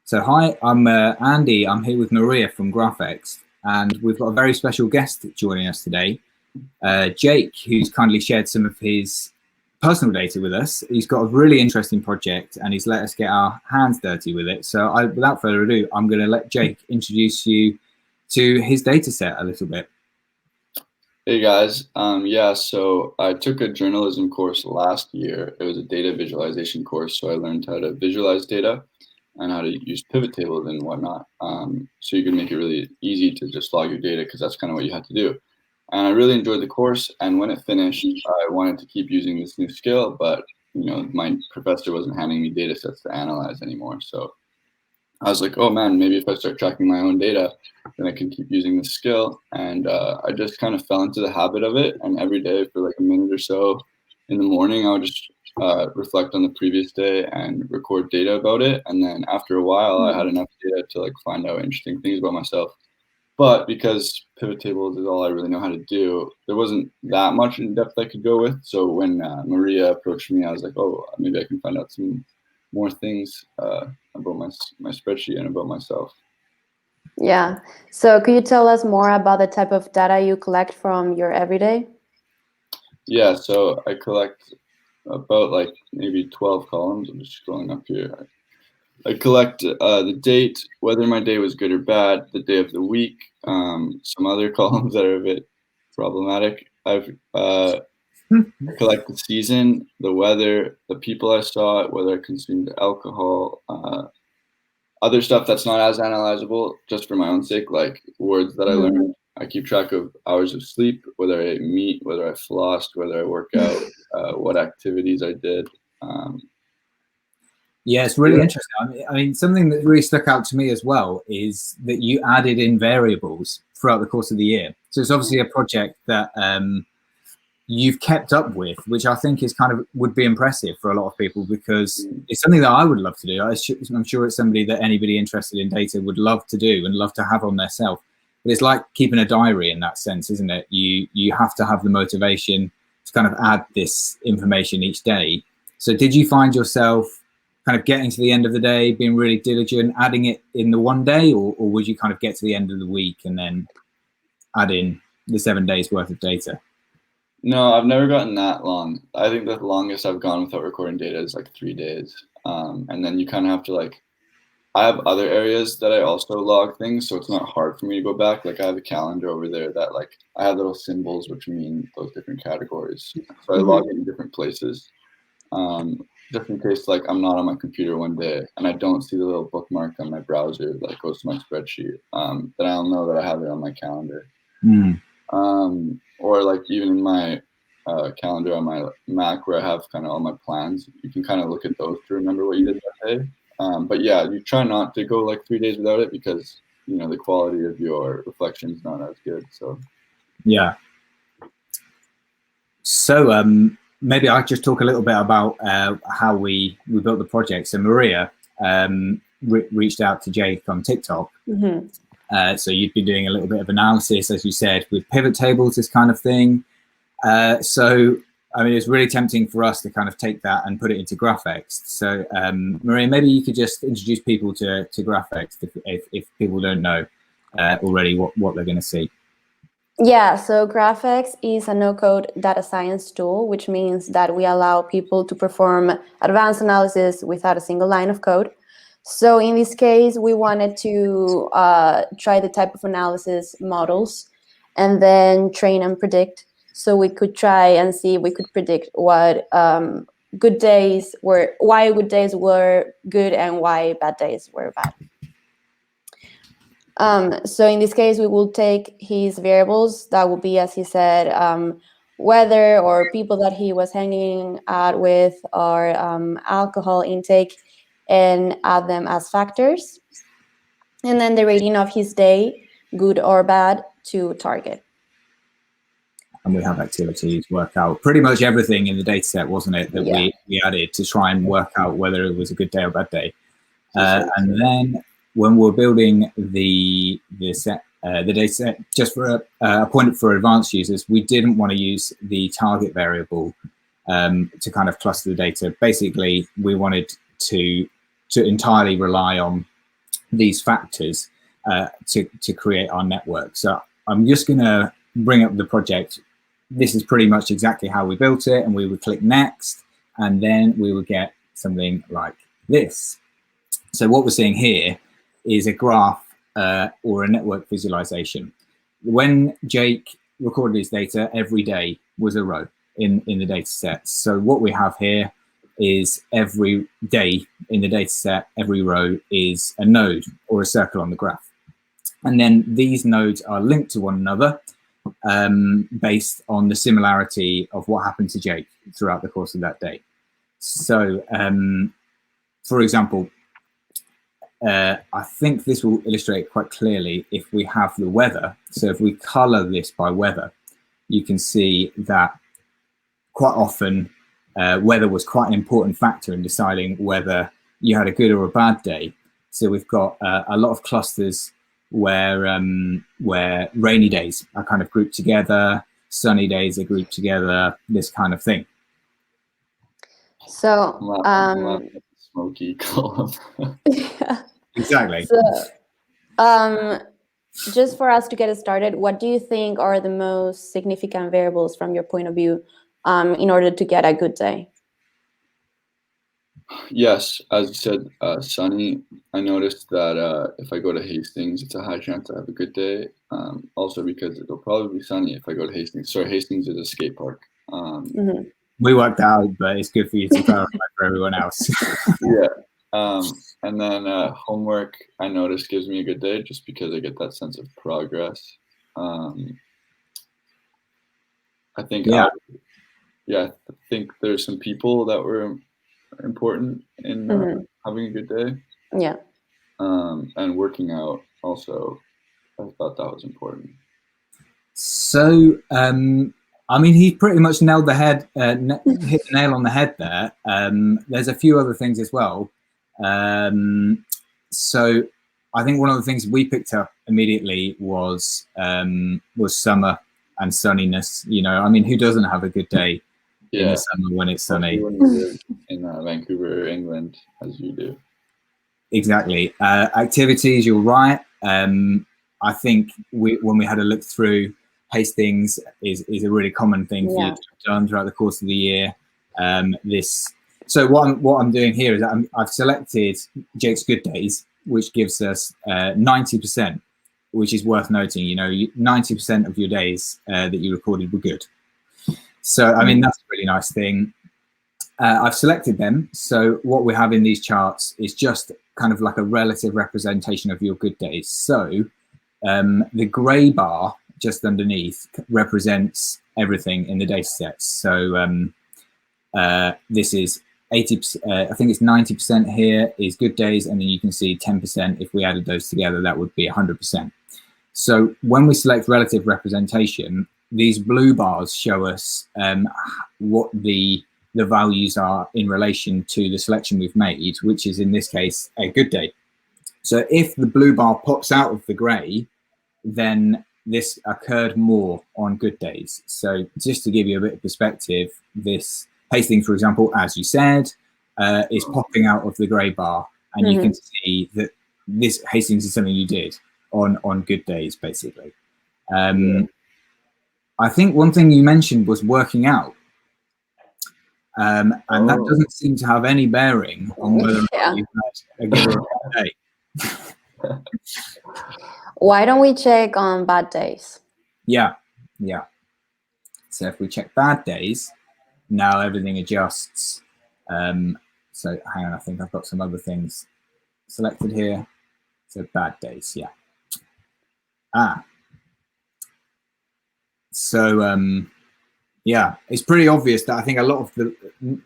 So hi, I'm Andy. I'm here with Maria from Graphext, and we've got a very special guest joining us today, Jake, who's kindly shared some of his personal data with us. He's got a really interesting project, and he's let us get our hands dirty with it. So without further ado, I'm going to let Jake introduce you to his data set a little bit. Hey guys, yeah, so I took a journalism course last year. It was a data visualization course, so I learned how to visualize data and how to use pivot tables and whatnot. So you can make it really easy to just log your data, because that's kind of what you had to do. And I really enjoyed the course, and when it finished, I wanted to keep using this new skill, but my professor wasn't handing me data sets to analyze anymore. So I was like, oh man, maybe if I start tracking my own data, then I can keep using this skill. And I just kind of fell into the habit of it. And every day for like a minute or so in the morning, I would just reflect on the previous day and record data about it. And then after a while, I had enough data to like find out interesting things about myself. But because pivot tables is all I really know how to do, there wasn't that much in depth I could go with. So when Maria approached me, I was like, oh, maybe I can find out some more things about my spreadsheet and about myself. Yeah. So could you tell us more about the type of data you collect from your everyday? Yeah, so I collect about like maybe 12 columns. I'm just scrolling up here. I collect the date, whether my day was good or bad, the day of the week, some other columns that are a bit problematic. I collect the season, the weather, the people I saw, whether I consumed alcohol, other stuff that's not as analyzable, just for my own sake, like words that I learned. I keep track of hours of sleep, whether I ate meat, whether I flossed, whether I work out, what activities I did. Yeah, it's really interesting. I mean, something that really stuck out to me as well is that you added in variables throughout the course of the year. So it's obviously a project that you've kept up with, which I think is would be impressive for a lot of people, because it's something that I would love to do. I'm sure it's somebody that anybody interested in data would love to do and love to have on their self. But it's like keeping a diary in that sense, isn't it? You have to have the motivation to add this information each day. So did you find yourself getting to the end of the day, being really diligent, adding it in the one day, or would you get to the end of the week and then add in the 7 days worth of data? No, I've never gotten that long. I think the longest I've gone without recording data is like 3 days. And then you have to I have other areas that I also log things, so it's not hard for me to go back. Like I have a calendar over there that I have little symbols which mean those different categories. So I log in different places. Just in case I'm not on my computer one day and I don't see the little bookmark on my browser that goes to my spreadsheet, then I'll know that I have it on my calendar. Or even in my calendar on my Mac, where I have all my plans, you can look at those to remember what you did that day. But yeah, you try not to go 3 days without it, because the quality of your reflection is not as good. So yeah. So maybe I just talk a little bit about how we built the project. So Maria reached out to Jake on TikTok. So you'd been doing a little bit of analysis, as you said, with pivot tables, this kind of thing. So I mean, it's really tempting for us to take that and put it into Graphext. So Maria, maybe you could just introduce people to Graphext if people don't know already what they're going to see. Yeah, so Graphext is a no-code data science tool, which means that we allow people to perform advanced analysis without a single line of code. So in this case, we wanted to try the type of analysis models and then train and predict. So we could try and see if we could predict what good days were, why good days were good and why bad days were bad. So in this case, we will take his variables. That will be, as he said, weather or people that he was hanging out with, or alcohol intake, and add them as factors. And then the rating of his day, good or bad, to target. And we have activities, work out pretty much everything in the data set, wasn't it, that we added to try and work out whether it was a good day or bad day. And then when we're building the data set, just for a point for advanced users, we didn't want to use the target variable to cluster the data. Basically, we wanted to entirely rely on these factors to create our network. So I'm just going to bring up the project. This is pretty much exactly how we built it, and we would click next, and then we would get something like this. So what we're seeing here is a graph or a network visualization. When Jake recorded his data, every day was a row in the data set. So what we have here is every day in the data set, every row is a node or a circle on the graph. And then these nodes are linked to one another based on the similarity of what happened to Jake throughout the course of that day. So, for example, I think this will illustrate quite clearly if we have the weather. So if we color this by weather, you can see that quite often weather was quite an important factor in deciding whether you had a good or a bad day. So we've got a lot of clusters where rainy days are kind of grouped together, sunny days are grouped together, this kind of thing. So smoky column. yeah. Exactly. So just for us to get started, what do you think are the most significant variables from your point of view in order to get a good day? Yes, as you said, sunny. I noticed that if I go to Hastings, it's a high chance I have a good day. Also because it'll probably be sunny if I go to Hastings. Sorry, Hastings is a skate park. We worked out, but it's good for you to clarify for everyone else. Yeah. And then homework, I noticed, gives me a good day just because I get that sense of progress. I think I think there's some people that were important in having a good day. Yeah. And working out also, I thought that was important. So, I mean, he pretty much nailed the head, hit the nail on the head there. There's a few other things as well. So I think one of the things we picked up immediately was summer and sunniness. You know, I mean, who doesn't have a good day in the summer when it's sunny? When you live in Vancouver, England, as you do. Exactly. Activities, you're right. I think when we had a look through, Hastings is a really common thing for you to have done throughout the course of the year. So what I'm doing here is I've selected Jake's good days, which gives us 90%, which is worth noting. You know, 90% of your days that you recorded were good. So I mean, that's a really nice thing. I've selected them. So what we have in these charts is just kind of like a relative representation of your good days. So the gray bar just underneath represents everything in the data sets. So this is 80%, I think it's 90% here is good days, and then you can see 10%. If we added those together, that would be 100%. So when we select relative representation, these blue bars show us what the values are in relation to the selection we've made, which is in this case a good day. So if the blue bar pops out of the gray, then this occurred more on good days. So just to give you a bit of perspective, this Hastings, for example, as you said, is popping out of the gray bar, and you can see that this Hastings is something you did on good days, basically. I think one thing you mentioned was working out. And that doesn't seem to have any bearing on whether or not you've had a good or a bad day. Why don't we check on bad days? Yeah. So if we check bad days, now everything adjusts. So hang on, I think I've got some other things selected here. So bad days, yeah. So yeah, it's pretty obvious that I think a lot of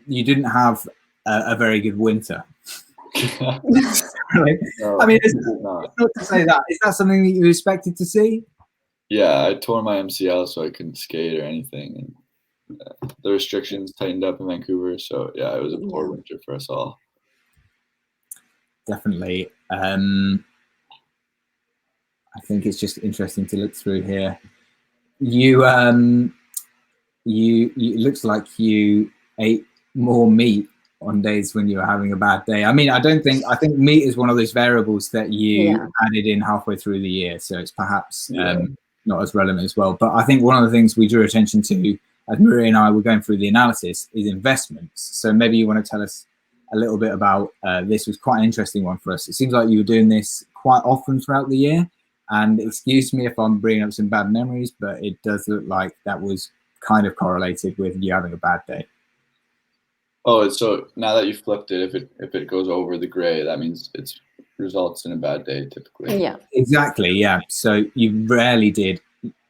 you didn't have a very good winter. Right? I mean, it's not to say that. Is that something that you expected to see? Yeah, I tore my MCL, so I couldn't skate or anything. And the restrictions tightened up in Vancouver, so yeah, it was a poor winter for us all. Definitely. I think it's just interesting to look through here. It looks like you ate more meat on days when you were having a bad day? I mean, I think meat is one of those variables that you added in halfway through the year, so it's perhaps not as relevant as well. But I think one of the things we drew attention to as Maria and I were going through the analysis is investments. So maybe you want to tell us a little bit about this. Was quite an interesting one for us. It seems like you were doing this quite often throughout the year, and excuse me if I'm bringing up some bad memories, but it does look like that was kind of correlated with you having a bad day. Oh, so now that you flipped it, if it goes over the gray, that means it results in a bad day typically. Yeah, exactly. Yeah, so you rarely did.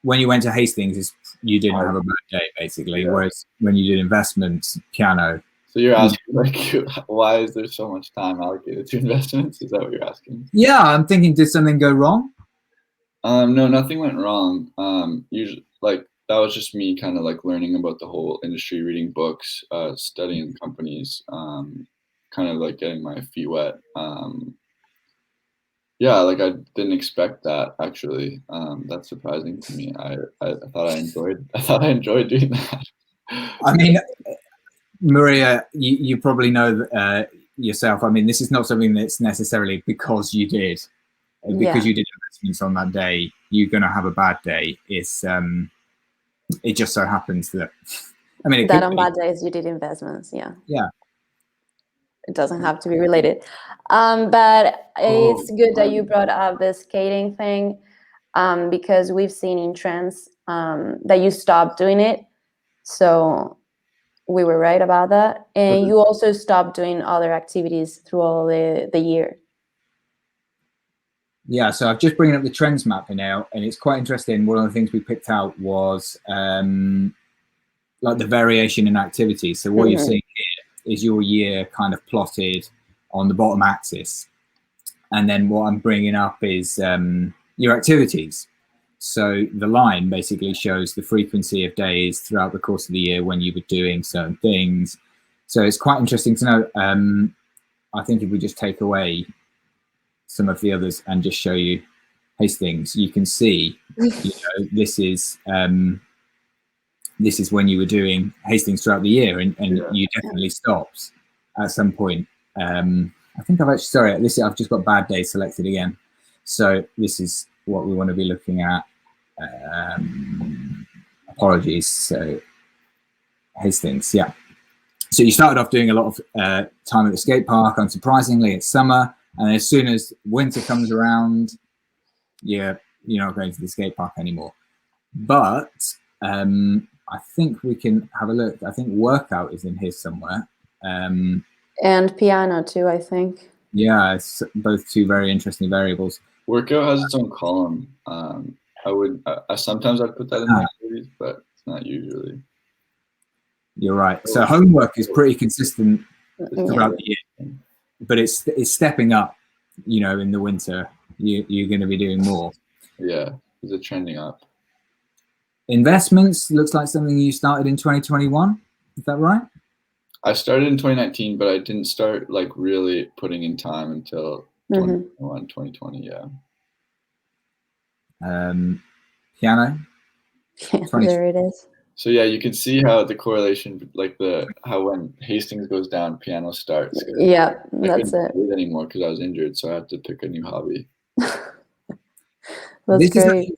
When you went to Hastings, you didn't have a bad day basically. Whereas when you did investments, piano. So you're asking like, why is there so much time allocated to investments? Is that what you're asking? Yeah, I'm thinking, did something go wrong? No, nothing went wrong. Usually, like, that was just me kind of like learning about the whole industry, reading books, studying companies, kind of like getting my feet wet. Yeah, like I didn't expect that actually. That's surprising to me. I thought I enjoyed doing that. I mean, Maria, you probably know yourself. I mean, this is not something that's necessarily because you did investments on that day, you're going to have a bad day. It's it just so happens that, I mean, that on bad days you did investments. Yeah, it doesn't have to be related, but it's good that you brought up the skating thing, because we've seen in trends that you stopped doing it, so we were right about that. And you also stopped doing other activities through all the year. Yeah, so I've just bringing up the trends map now, and it's quite interesting. One of the things we picked out was like the variation in activity. So what you're seeing here is your year kind of plotted on the bottom axis. And then what I'm bringing up is your activities. So the line basically shows the frequency of days throughout the course of the year when you were doing certain things. So it's quite interesting to know. I think if we just take away some of the others and just show you Hastings, you can see, this is when you were doing Hastings throughout the year, and you definitely stopped at some point. I think I've I've just got bad day selected again. So this is what we want to be looking at. Apologies. So Hastings, yeah. So you started off doing a lot of time at the skate park. Unsurprisingly, it's summer. And as soon as winter comes around, you're not going to the skate park anymore. But I think we can have a look. I think workout is in here somewhere. Um, and piano too, I think. Yeah, it's both two very interesting variables. Workout has its own column. Sometimes I'd put that in the activities, but it's not usually. You're right. So homework is pretty consistent throughout the year, but it's stepping up. In the winter, you're going to be doing more. Yeah, is it trending up? Investments looks like something you started in 2021. Is that right? I started in 2019, but I didn't start like really putting in time until 2021, 2020. Yeah. Piano. There it is. So yeah, you can see how the correlation, like how when Hastings goes down, piano starts. Yeah, that's it. Do it anymore because I was injured, so I had to pick a new hobby. That's great.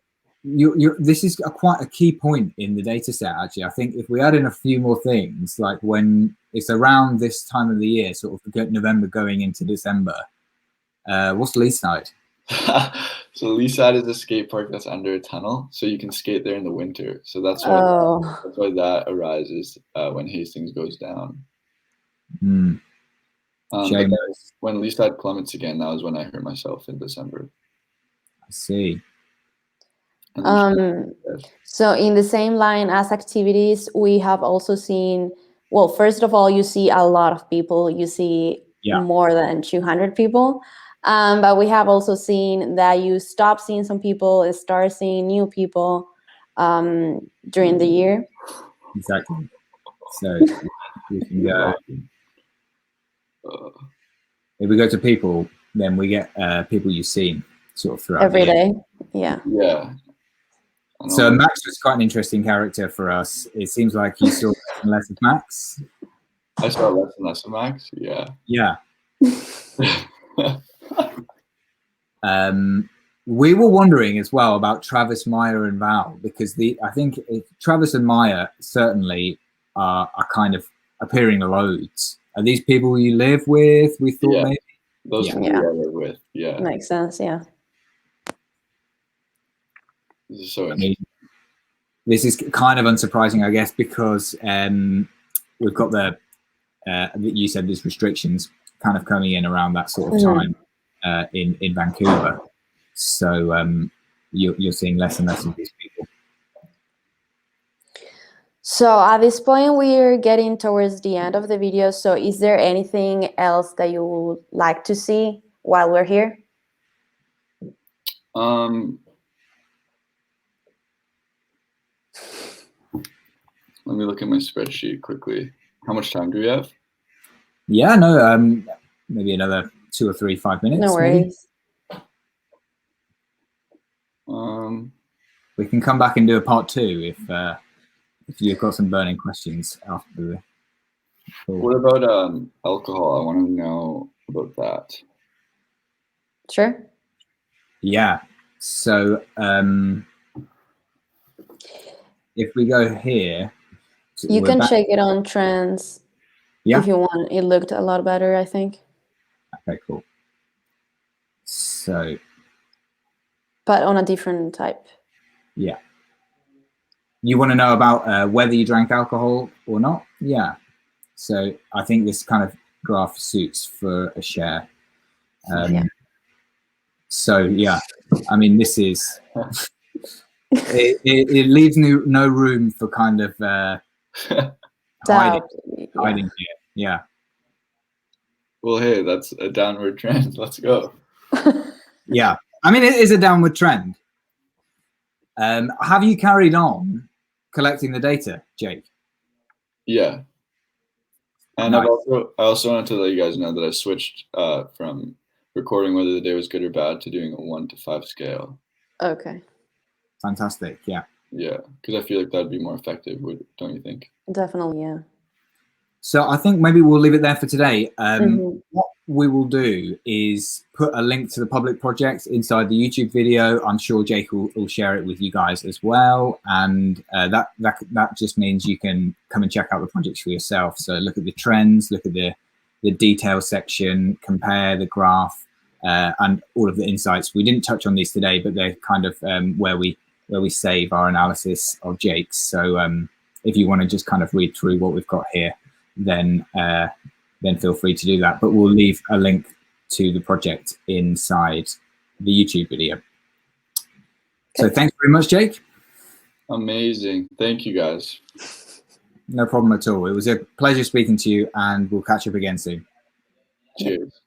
This is quite a key point in the data set, actually. I think if we add in a few more things, like when it's around this time of the year, sort of November going into December, what's Leaside? So Leaside is a skate park that's under a tunnel, so you can skate there in the winter. So that's why that arises when Hastings goes down. But when Leaside plummets again, that was when I hurt myself in December. I see. So in the same line as activities, we have also seen, well, first of all, you see a lot of people. You see more than 200 people. But we have also seen that you stop seeing some people and start seeing new people during the year. Exactly. So we can go. If we go to people, then we get people you've seen sort of throughout every the year. day. Yeah. Yeah. So Max was quite an interesting character for us. It seems like you saw less of Max. I saw less and less of Max. Yeah. Yeah. We were wondering as well about Travis, Maya, and Val, because I think Travis and Maya certainly are kind of appearing loads. Are these people you live with? We thought maybe. Those Yeah. people I live with. Yeah. Makes sense. Yeah. This is so I mean, this is kind of unsurprising, I guess, because we've got you said there's restrictions kind of coming in around that sort of time in Vancouver. So you're seeing less and less of these people. So at this point, we're getting towards the end of the video. So is there anything else that you would like to see while we're here? Let me look at my spreadsheet quickly. How much time do we have? Yeah, no, maybe another 2 or 3, 5 minutes. No worries. Maybe. We can come back and do a part 2 if you've got some burning questions after the call. What about alcohol? I want to know about that. Sure. Yeah. So if we go here, you can check it on trends. Yeah. If you want. It looked a lot better, I think. Okay, cool. So. But on a different type. Yeah. You want to know about whether you drank alcohol or not? Yeah. So I think this kind of graph suits for a share. So yeah, I mean, this is it leaves no room for kind of hiding here. Yeah. Well, hey, that's a downward trend. Let's go. Yeah, I mean, it is a downward trend. Have you carried on collecting the data, Jake? Yeah. And nice. I also wanted to let you guys know that I switched from recording whether the day was good or bad to doing a 1 to 5 scale. Okay. Fantastic. Yeah. Yeah, because I feel like that'd be more effective. Don't you think? Definitely, yeah. So I think maybe we'll leave it there for today. What we will do is put a link to the public project inside the YouTube video. I'm sure Jake will share it with you guys as well. And that just means you can come and check out the projects for yourself. So look at the trends, look at the detail section, compare the graph, and all of the insights. We didn't touch on these today, but they're kind of where we save our analysis of Jake's. So if you want to just kind of read through what we've got here, then feel free to do that. But we'll leave a link to the project inside the YouTube video. Okay. So thanks very much, Jake. Amazing. Thank you, guys. No problem at all. It was a pleasure speaking to you, and we'll catch up again soon. Cheers.